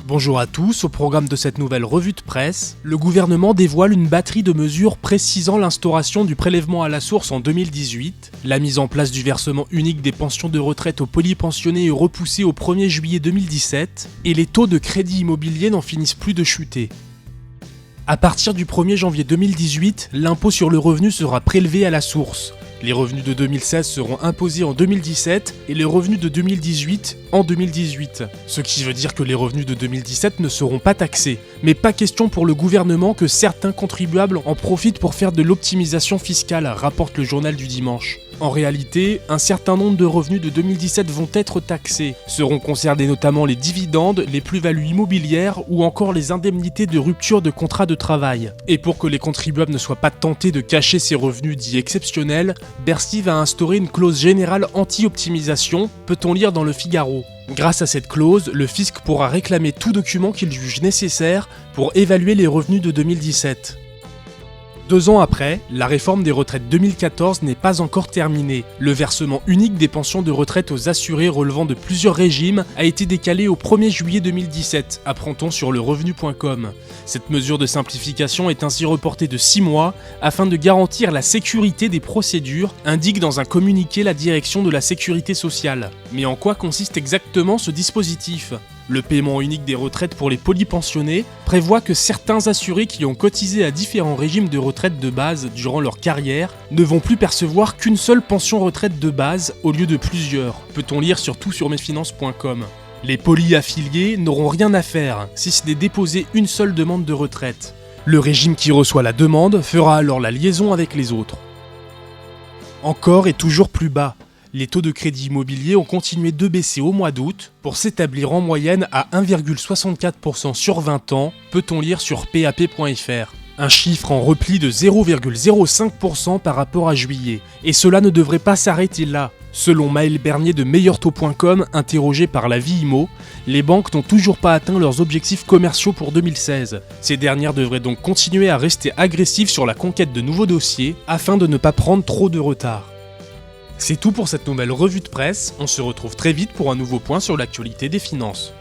Bonjour à tous, au programme de cette nouvelle revue de presse, le gouvernement dévoile une batterie de mesures précisant l'instauration du prélèvement à la source en 2018, la mise en place du versement unique des pensions de retraite aux polypensionnés est repoussée au 1er juillet 2017, et les taux de crédit immobilier n'en finissent plus de chuter. À partir du 1er janvier 2018, l'impôt sur le revenu sera prélevé à la source. Les revenus de 2016 seront imposés en 2017 et les revenus de 2018 en 2018. Ce qui veut dire que les revenus de 2017 ne seront pas taxés. Mais pas question pour le gouvernement que certains contribuables en profitent pour faire de l'optimisation fiscale, rapporte le journal du dimanche. En réalité, un certain nombre de revenus de 2017 vont être taxés. Seront concernés notamment les dividendes, les plus-values immobilières ou encore les indemnités de rupture de contrat de travail. Et pour que les contribuables ne soient pas tentés de cacher ces revenus dits exceptionnels, Bercy va instaurer une clause générale anti-optimisation, peut-on lire dans le Figaro. Grâce à cette clause, le fisc pourra réclamer tout document qu'il juge nécessaire pour évaluer les revenus de 2017. 2 ans après, la réforme des retraites 2014 n'est pas encore terminée. Le versement unique des pensions de retraite aux assurés relevant de plusieurs régimes a été décalé au 1er juillet 2017, apprend-on sur lerevenu.com. Cette mesure de simplification est ainsi reportée de 6 mois afin de garantir la sécurité des procédures, indique dans un communiqué la direction de la sécurité sociale. Mais en quoi consiste exactement ce dispositif ? Le paiement unique des retraites pour les polypensionnés prévoit que certains assurés qui ont cotisé à différents régimes de retraite de base durant leur carrière ne vont plus percevoir qu'une seule pension retraite de base au lieu de plusieurs, peut-on lire surtout sur mesfinances.com. Les polyaffiliés n'auront rien à faire si ce n'est déposer une seule demande de retraite. Le régime qui reçoit la demande fera alors la liaison avec les autres. Encore et toujours plus bas. Les taux de crédit immobilier ont continué de baisser au mois d'août pour s'établir en moyenne à 1,64% sur 20 ans, peut-on lire sur pap.fr. Un chiffre en repli de 0,05% par rapport à juillet. Et cela ne devrait pas s'arrêter là. Selon Maël Bernier de meilleurtaux.com, interrogé par la Vie-Immo, les banques n'ont toujours pas atteint leurs objectifs commerciaux pour 2016. Ces dernières devraient donc continuer à rester agressives sur la conquête de nouveaux dossiers afin de ne pas prendre trop de retard. C'est tout pour cette nouvelle revue de presse, on se retrouve très vite pour un nouveau point sur l'actualité des finances.